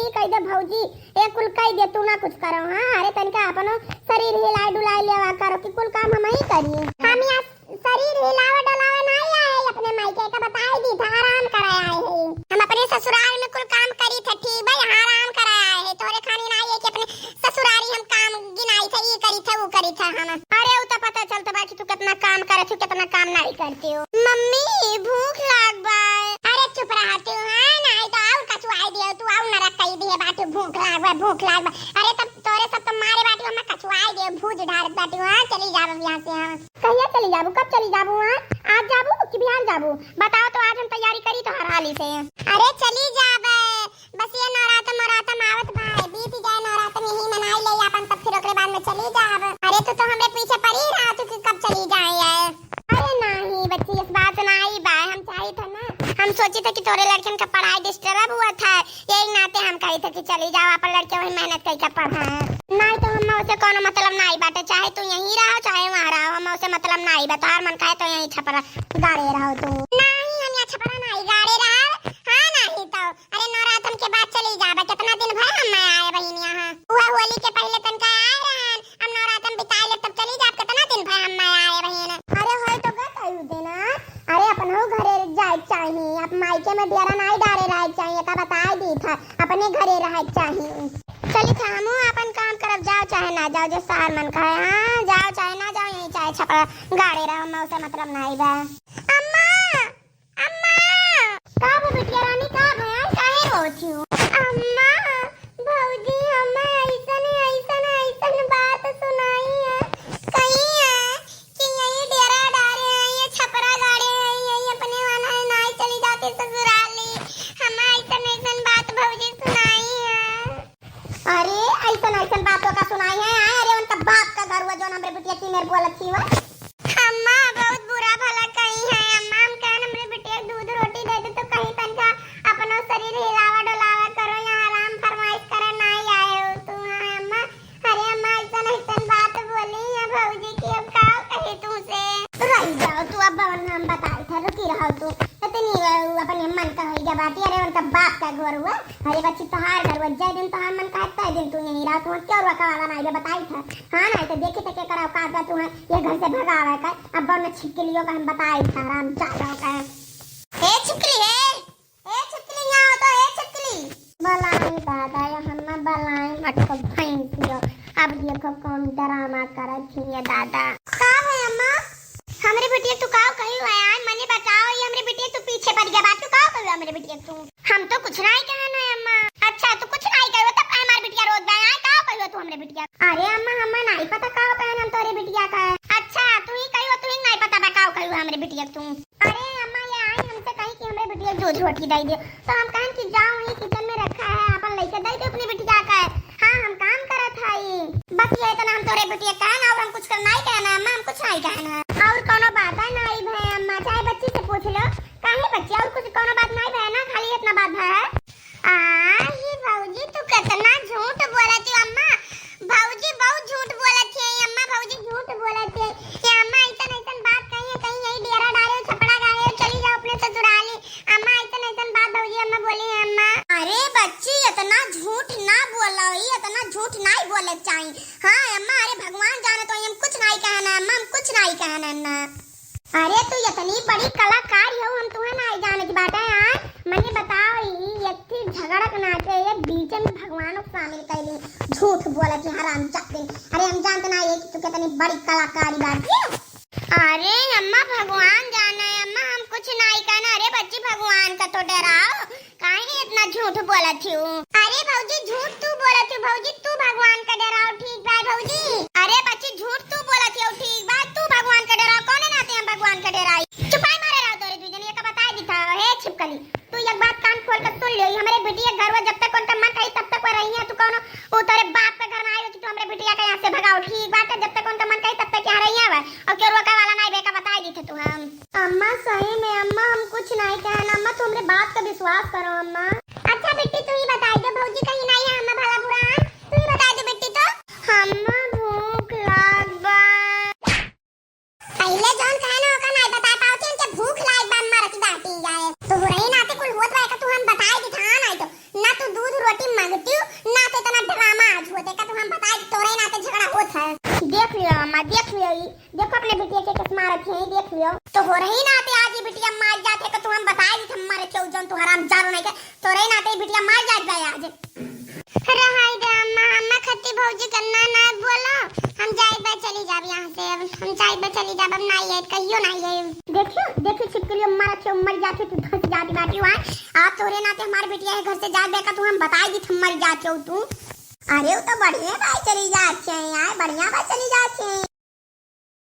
ही कह दे भौजी ए कुल कह दे तू ना कुछ करो। हां अरे तनका अपनो शरीर हिला डुला लेवा करो कि कुल काम हम ही करी। हम यहाँ शरीर हिलावे डलावे नहीं आए अपने मायके का बताई दी था आराम कराया है। हम अपने ससुराल में कुल काम करी थे ठीक भाई आराम कराया है। तोरे खानी नहीं है कि अपने ससुरारी हम काम गिनाई थे ये करी थे वो करी था हम। अरे उ तो पता चलता बा कि तू कितना काम करे तू कितना काम नहीं करती हो। मम्मी भूख लाग बा। अरे चुप रह तू हां नहीं तो और कचुआई दियो तू और न रख कही दिए बाटू भूख लाग बा भूख लाग बा। अरे तब तोरे सब तो मारे बाटू हम कचुआई दियो भूज ढार बाटू। हां चली जाब यहां से। हां कहिया चली जाबू कब चली जाबू। हां आज जाबू कि बिहान जाबू बताओ तो आज हम तैयारी करी तो हर हाली से। अरे चली जाबे बस ये नवरात्र आवत बा बीत जाए नवरात्र में ही मनाई ले अपन तब फिर ओकरे बाद में चली जाब। अरे तू तो हमरे पीछे पड़ी रहा तू कि कब चली जाए। अरे नहीं बच्ची इस बात नहीं बा हम चाही था ना हम सोची थे कि तोरे लड़कन का पढ़ाई डिस्टर्ब हुआ था यही नाते हम कही थे कि चली जाओ अपन लड़के वही मेहनत करके पढ़ा। नहीं तो हम उसे कोनो मतलब नहीं बाटे चाहे तू यहीं रहो चाहे वहां रहो हम उसे मतलब नहीं बता हर मन कहे तो यहीं छपरा गाड़े रहो तू। नहीं हम यहाँ छपरा नहीं गाड़े रहो। हां नहीं तो अरे नवरात्र के बाद चली जाबे कितना दिन भर हम आए बहिन यहाँ हुआ होली के पहले तन का आए रहन हम नवरात्र बिताए ले तब चली जाब कितना दिन भर हम आए बहिन। अरे होय तो का कहू देना अरे अपन हो घरे जाए चाहिए अब मायके में डेरा नहीं डारे रहे चाहिए का बताई दी था अपने घरे रहे चाहिए। चली था हम अपन काम करब जाओ चाहे ना जाओ जो सार मन का है। हां जाओ चाहे ना जाओ यहीं चाहे छपरा गाड़े रहो मैं उसे मतलब नहीं बा। अम्मा अम्मा का बिटिया रानी का भैया काहे रोती हो। अम्मा भौजी हमें ऐसन बात सुनाई है कहीं है कि यही डेरा डारे हैं ये छपरा गाड़े हैं यही अपने वाला नहीं चली जाती ससुराली हमें ऐसन बात भौजी सुनाई है। अरे ऐसन बातों का सुनाई है। अरे उनका बाप का घर हुआ जो हमरे बिटिया की मेरे बोलत थी वो अम्मा बहुत बुरा भला कहीं है। अम्मा हम कहन हमरे बिटिया दूध रोटी दे दे तो कहीं तनका अपनो शरीर हिलावा डोलावा करो यहाँ आराम फरमाइश करे नहीं आए हो तू। हां अम्मा अरे अम्मा ऐसन बात बोली है भौजी की अब का कहे तू से रह जाओ तू अब हम बताई था रुकी रहो तू इतनी अपने मन का होई जा बात। अरे उनका बाप का घर हुआ अरे बच्ची तोहार घर हुआ जय दिन तोहार मन का तय दिन तू यहीं रहा तू क्यों रखा वाला नहीं बताई था। हां नहीं तो देखे तक कराओ का तू ये घर से भगावे का अब बन छिपकलियों का हम बताई था आराम चालो का। ए छिपकली यहाँ तो ए छिपकली बलाई दादा हम ना बलाई मटको भैंसियो अब देखो कौन ड्रामा करत थी ये दादा। का है अम्मा हमरे बिटिया तू काव कही है यार मने बताओ ये हमरे बिटिया तू पीछे पड़ गया बात तू काव कही हमरे बिटिया तू हम तो कुछ नहीं कहना है अम्मा। अच्छा तू कुछ नहीं कही तब का हमार बिटिया रोज गया है काव कही तू हमरे बिटिया। अरे अम्मा हमें नहीं पता काव कहन हम तोरे बिटिया का है। अच्छा तू ही कही तू ही नहीं पता बा काव कही हमरे बिटिया तू। अरे अम्मा ये आई हमसे कही कि हमरे बिटिया जो छोटी दे दे तो हम कहन कि जाओ ये किचन में रखा है अपन लेके दे दे अपनी बिटिया का है। हां हम काम करत हई बस ये इतना हम तोरे बिटिया कहना और हम कुछ कर नहीं कहना अम्मा हम कुछ नहीं कहना और कोनो बात नहीं भाई अम्मा चाहे बच्ची से पूछ लो काहे बच्ची और कुछ कोनो बात नहीं भाई ना खाली इतना बात है। ये भौजी तू कितना झूठ बोलत है अम्मा भौजी बहुत झूठ बोलत है अम्मा भौजी झूठ बोलत है ये अम्मा ऐसन बात कहीं यही डेरा डाले छपड़ा गाड़े चली जाओ अपने ससुराली अम्मा ऐसन बात भौजी अम्मा बोली है अम्मा। अरे बच्ची इतना झूठ ना बोलो इतना झूठ नहीं बोले चाहिए। हां अम्मा अरे भगवान जाने तो हम कुछ नहीं कहना अम्मा हम कुछ नहीं कहना ना। अरे तू इतनी बड़ी कलाकार हो हम तुम्हें नहीं जाने की बात है यार मने बताओ ये इतनी झगड़क नाचे ये बीच में भगवान को शामिल कैली झूठ बोले कि हराम चक्कर। अरे हम जानते ना ये कि तू कितनी बड़ी कलाकारी बात है। अरे अम्मा भगवान जाने अम्मा हम कुछ नहीं कहना। अरे बच्ची भगवान का तो डराओ काहे इतना झूठ बोलत हो। अरे भौजी झूठ तू बोलत हो भौजी तू भगवान का डराओ ठीक बा भौजी। अरे बच्ची झूठ तू बोलत हो ठीक बा तू भगवान का डराओ कौन नाते हम भगवान का डराई चुपाई मारे रहो तोरे दू जन ये का बताई दी था। हे छिपकली तू एक बात कान खोल कर सुन ले हमारे बिटिया घर में जब तक उनका मन कही तब तक वो रही है तू कौन वो तेरे बाप का घर में आई हो कि तू हमारे बिटिया का यहाँ से भगाओ ठीक बात है जब तक उनका मन कही तब तक यहाँ रही है और क्यों रोका वाला नहीं बेका बताई दी थे तू हम। अम्मा सही में अम्मा हम कुछ नहीं कहना अम्मा तुम मेरे बात का विश्वास करो अम्मा। अच्छा बेटी तू ही बताई दो भौजी कहीं नहीं है अम्मा भला बुरा तू ही बताई दो बेटी तो। अम्मा भूख लाग बा पहले जौन कहना होगा नहीं बता पाओ कि भूख लाग बा अम्मा रखी डांटी जाए तो रही नाते कुल होत रहा तू हम बताई दी था नहीं तो ना तू दूध बिटिया मार जात गया आज। अरे हाय रे अम्मा खत्ती भौजी करना ना बोलो, हम जाए बे चली जाब यहाँ से, अब हम जाए बे चली जाब, अब नहीं है कहियो नहीं है। देखियो छिपकली मर के मर जाके तू धस जाती बाटी वहां आप तोरे नाते हमारे बिटिया के घर से जा बेका तू हम बता दी तुम मर जाते हो तू। अरे वो तो बढ़िया भाई चली जाते हैं यार, बढ़िया भाई चली जाते हैं।